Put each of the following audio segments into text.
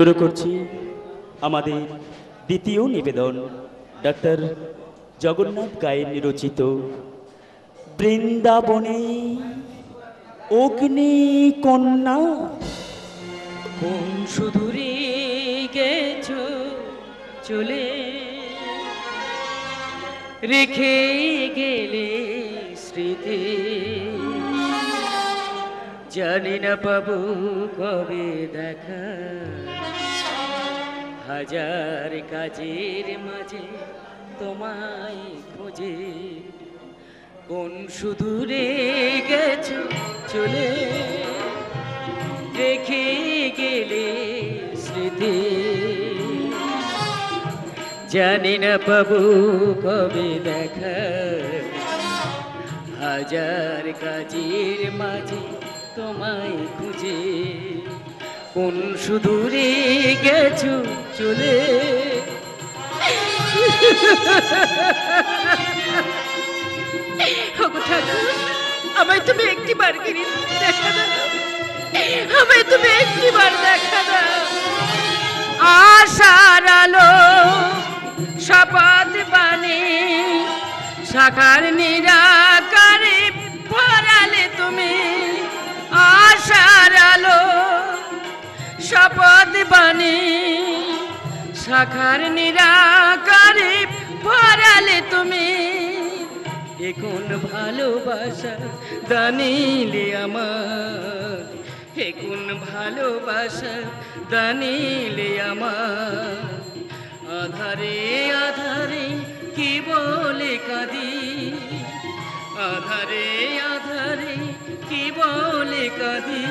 শুরু করছি আমাদের দ্বিতীয় নিবেদন ডক্টর জগন্নাথ গায়েন রচিত বৃন্দাবনে অগ্নি কন্যা। কোন সুদূরে গেছো চলে রেখে গেলে স্মৃতি, জানি না পাবো কবে দেখা, হাজার কাজের মাঝে তোমায় খোঁজে। কোন সুদূরে গেছো চলে রেখে গেলে স্মৃতি, জানি না পাবো কবে দেখা, হাজার কাজের মাঝে তোমায় খুঁজে। কোন সুদূরে গেছো চলে ঠাকুর, আমায় তুমি একটিবার দেখা দাও, আমায় তুমি একটিবার দেখা দাও। আশার আলো শপথ বাণী সাকার নিরাকারে ভরালে তুমি, আশার আলো শপথ বাণী সাকার নিরাকারে ভরালে তুমি। এখন ভালোবাসা দানিলে আমার, এখন ভালোবাসা দানিলে আমার, আধারে আধারে কি বলে কাঁদি, আধারে আধারে কি বলে কাঁদি,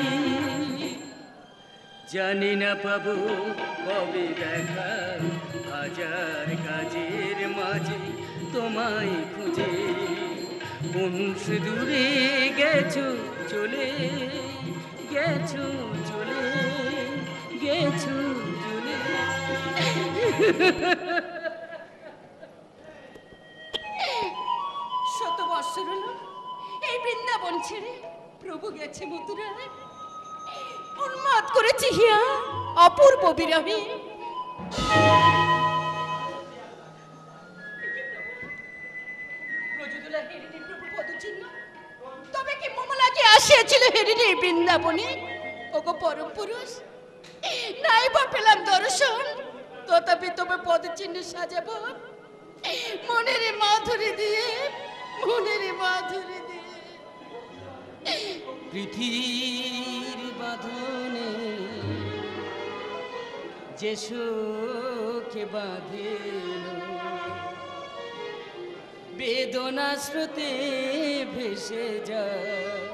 জানি না পাবো কবে দেখা, হাজার কাজের মাঝে তোমায় খুঁজে। কোন সুদূরে গেছো চলে, গেছো চলে, গেছো চলে। শত বৎসর হলো এই বৃন্দাবন ছেড়ে প্রভু গেছে মথুরায়, উন্মাদ করেছে হিয়া অপূর্ব বিরহে। তবে কি মমলাকে আসিয়াছিল হেরিনি বৃন্দাবনে? ওগো পরম পুরুষ, নাই বা পেলাম দর্শন, তথাপি তবে পদচিহ্ন সাজাবো মনের মাধুরী দিয়ে, মনের মাধুরী দিয়ে। পৃথিবীর বাঁধনে যে সুখে বাঁধে, বেদনা স্রোতে ভেসে যায়,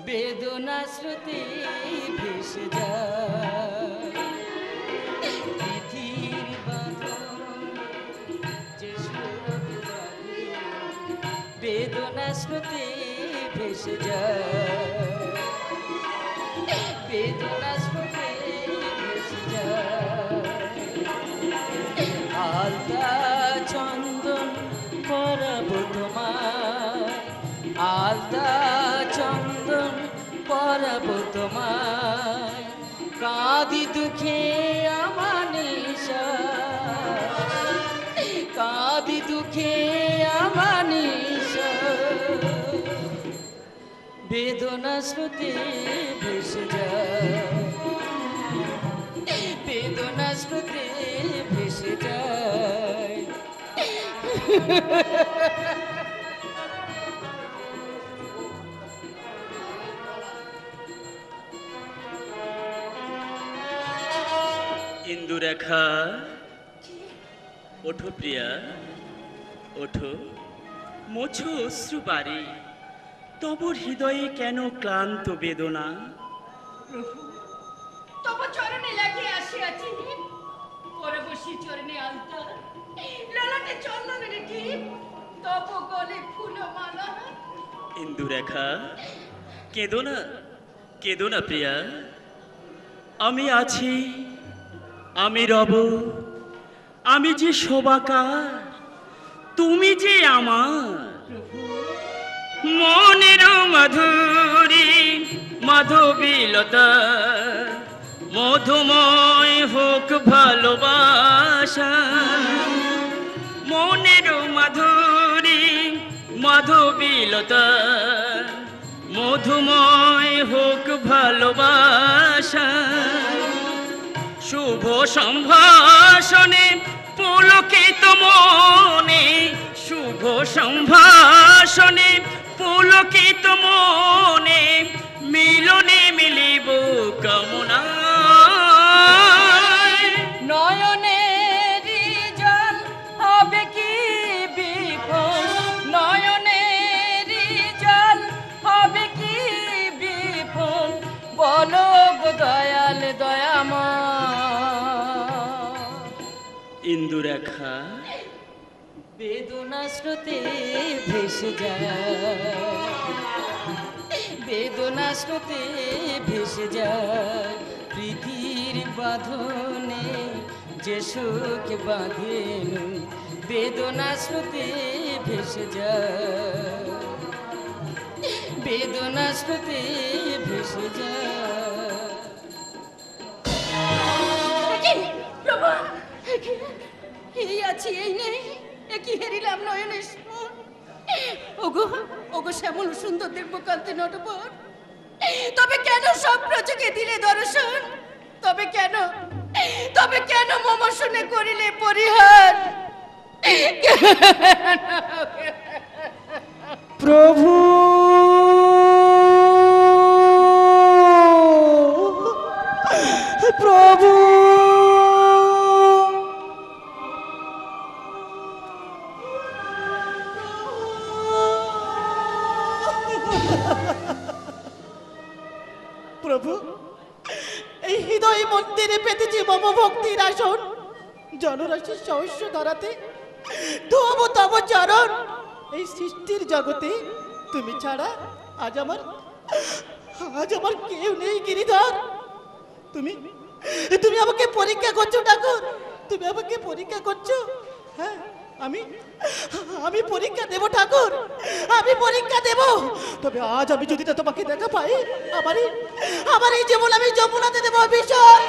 বেদনা স্রোতে ভেসে যায়। পৃথিবীর বাঁধনে যে সুখে বাঁধে, বেদনা স্রোতে ভেসে যায়, বেদনা স্রোতে ভেসে যায়। আলতা চন্দন পরাবো তোমায়, আলতা চন্দন পরাবো তোমায়, কাঁদি দুঃখে আমার নিশা, কাঁদি দুঃখে আমার নিশা, বেদনা স্রোতে ভেসে যায়, বেদনা স্রোতে ভেসে যায়। ইন্দুরেখা ওঠো প্রিয়া, ওঠো, মোছো অশ্রু বাড়ি, তব হৃদয়ে কেন ক্লান্ত বেদনা? প্রভু তব চরণে লাগিয়ে আসিয়াছি, পরে বসি চরণে আলতা, ললাটে চন্দনের টিপ, তব গলে ফুল মালা। ইন্দুরেখা কেঁদো না, কেঁদো না প্রিয়া, আমি আছি, আমি রব, আমি যে শোভাকার, তুমি যে আমার। মনের মাধুরী মাধবীলতা মধুময় হোক ভালোবাসা, মনের মাধুরী মাধবীলতা, মধুময় হোক ভালোবাসা, শুভ সম্ভাষণে পুলকিত মনে, শুভ সম্ভাষণে পুলকিত মনে, মিলনে মিলিব কামনা। নয়নের জল হবে কি বিফল, নয়নের জল হবে কি বিফল, বলো গো দয়াল দয়াময়। ইন্দুরেখা বেদনা স্রোতে ভেসে যায়, বেদনা স্রোতে ভেসে যায়, প্রীতির বাঁধনে যে সুখ বাঁধেন, বেদনা স্রোতে ভেসে যায়, বেদনা স্রোতে ভেসে যায়। প্রভু, এই আছি এই নেই, কি হেরিলাম নয়নের স্মরণ। ওগো ওগো শ্যামল সুন্দর দিব্যকান্তি নটবর, তবে কেন স্বপ্ন চোখে দিলে দর্শন, তবে কেন, তবে কেন মম শুনে করিলে পরিহার। প্রভু প্রভু প্রভু, এই হৃদয় মন্দিরে পেতেছি মম ভক্তির আসন, জনরাশির সহস্য ধরাতে ধোব তব চরণ। এই সৃষ্টির জগতে তুমি ছাড়া আজ আমার কেউ নেই গিরিধর। তুমি তুমি আমাকে পরীক্ষা করছো ঠাকুর, তুমি আমাকে পরীক্ষা করছো। হ্যাঁ, আমি পরীক্ষা দেব ঠাকুর, আমি পরীক্ষা দেব। তবে আজ আমি যদি না তোমাকে দেখা পাই, আমার এই জীবন আমি যমুনাতে দেব বিসর্জন।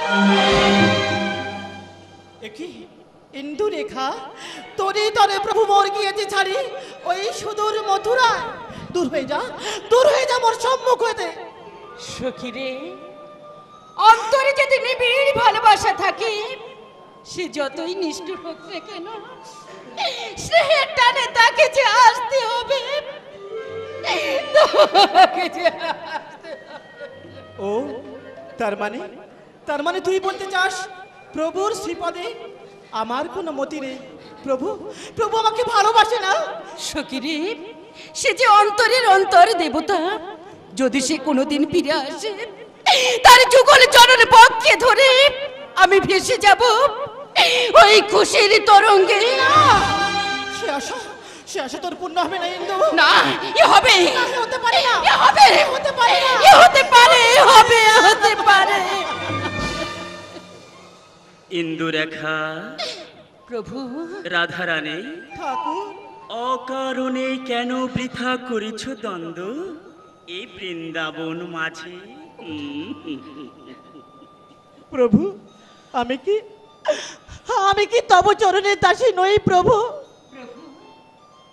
একই ইন্দুরেখা, তোরই তরে প্রভু মোর গিয়েছে ছাড়ি ওই সুদূর মথুরা। দূর হয়ে যা মোর সম্মুখ হইতে। সখী রে, অন্তরে যদি নিবিড় ভালোবাসা থাকে, সে যতই নিষ্ঠুর হোক না কেন, স্নেহের টানে তাকে যে আসতে হবে, তাকে যে আসতে হবে। ও তার মানে তুই বলতে চাস প্রভুর শ্রীপদে আমার কোনো মতি নেই? প্রভু আমাকে ভালোবাসে না? সখী রে, সে যে অন্তরের অন্তর দেবতা, যদি সে কোনোদিন ফিরে আসে, তার যুগল চরণ পক্ষে ধরে আমি ভেসে যাব ওই খুশির তরঙ্গে। সে আশা তোর পূর্ণ হবে না ইন্দু। না, এ হবে, হতে পারে না, এ হবে, হতে পারে না, এ হতে পারে, হবে, হতে পারে। ইন্দুরেখা, প্রভু, রাধারানী, ঠাকুর অকারণে কেন বৃথা করেছ দ্বন্দ্ব এই বৃন্দাবন মাঝে? প্রভু, আমি কি তব চরণের দাসী নই প্রভু?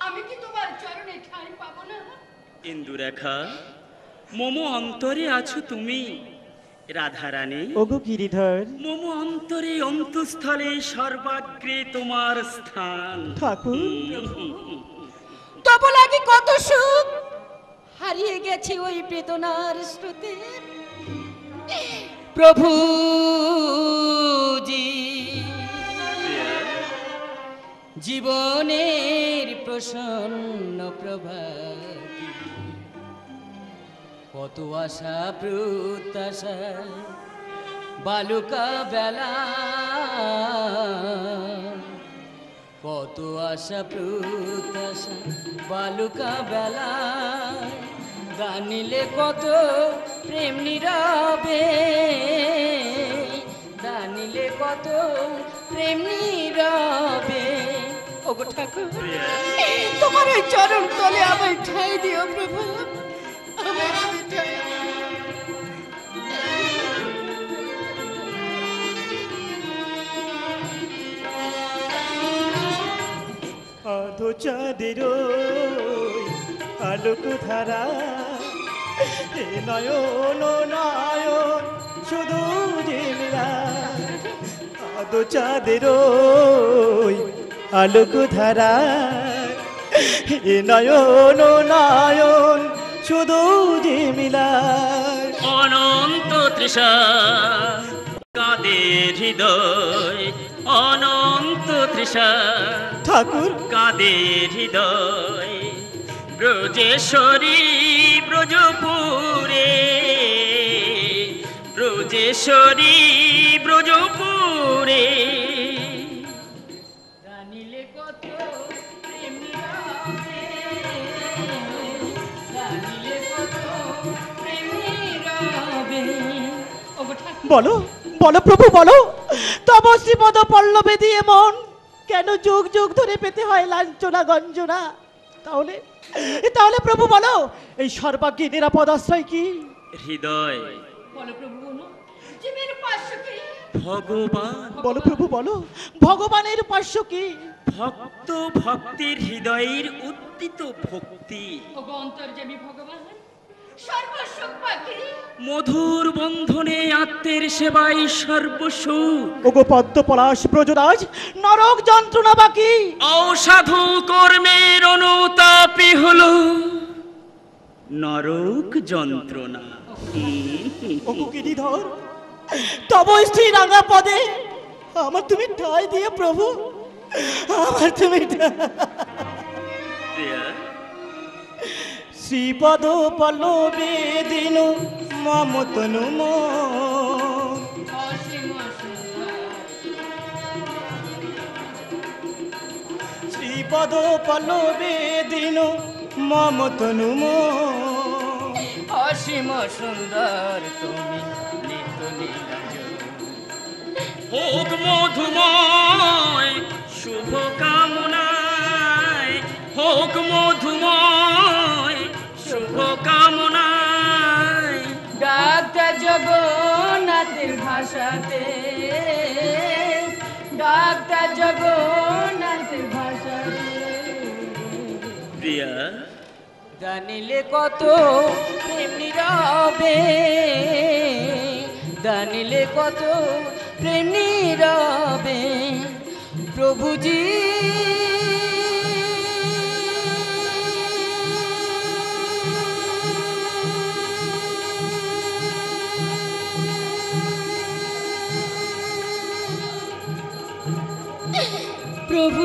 আমি কি তোমার চরণে ঠাঁই পাবো না? ইন্দুরেখা, মম অন্তরে আছো তুমি রাধারানী। ওগো গিরিধর, মম অন্তরে অন্তঃস্থলে সর্বাগ্রে তোমার স্থান। ঠাকুর তব লাগে কত সুখ হারিয়ে গেছে ওই বেদনার স্রোতে। প্রভু জি, জীবনের প্রসন্ন প্রভাতি, কত আশা প্রত্যাশা বালুকা বেলা, কত আশা প্রত্যাশা বালুকা বেলা, জানিলে কত প্রেম নীরবে, জানিলে কত প্রেম নীরবে। ওগো ঠাকুর, তোমার ওই চরণ তলে আমায় ঠাঁই দিও প্রভু, আমায় ঠাঁই দিও। আদো চাঁদের আলোক ধারা এ নয়ন নয়ন শুধু জিমরা আদো চাঁদের আলোক ধারা এ নয়ন নয়ন শুধু জিমিলা অনন্ত তৃষা কাঁদে হৃদয়, অনন্ত তৃষা ঠাকুর কাঁদে হৃদয়, ব্রজেশ্বরী ব্রজপুরে, ব্রজেশ্বরী ব্রজপুরে। জানিলে কত প্রেম নীরবে, জানিলে কত প্রেম নীরবে। ওগো ঠাকুর, বলো বলো প্রভু বলো, তব শ্রীপদ পল্লবে দিয়ে মন কেন যুগ যুগ ধরে পেতে হয় লাঞ্ছনা গঞ্জনা? তাহলে তাহলে প্রভু বলো, এই সর্বাগ্যে নিরাপদ আশ্রয় কি? হৃদয় বলো প্রভু বলো, জীবের উপাস্য কি? ভগবান, বলো প্রভু বলো, ভগবানের উপাস্য কি? ভক্ত ভক্তির হৃদয়ের উদ্দিত ভক্তি, ওগো অন্তর্যামী ভগবান, সর্বসুখ পাখি। মধুর বন্ধনে আত্মের সেবায় সর্বসুখ, ওগো পদ্ম পলাশ ব্রজরাজ, নরক যন্ত্রণা বাকি। অসাধু কর্মের অনুতাপই হলো নরক যন্ত্রণা। ওগো গিরিধর, তব স্ত্রী রাঙা পদে আমার তুমি ঠাঁই দিয়ে প্রভু, আমার তুমি প্রিয়া, শ্রীপদ পল্লবে দিন মমতনু অসীম সুন্দর, শ্রীপদ পল্লবে দিন মমতনু অসীম সুন্দর তুমি নিত্য নীলাঞ্জন। হোক মধুময় শুভ কামনায়, হোক মধুময় শুভ কামনায়। ডাক্তার জগন্নাথের ভাষাতে, ডাক্তার জগন্নাথের ভাষাতে। প্রিয়া, জানিলে কত প্রেম নীরবে, জানিলে কত প্রেম নীরবে। প্রভুজি প্রভু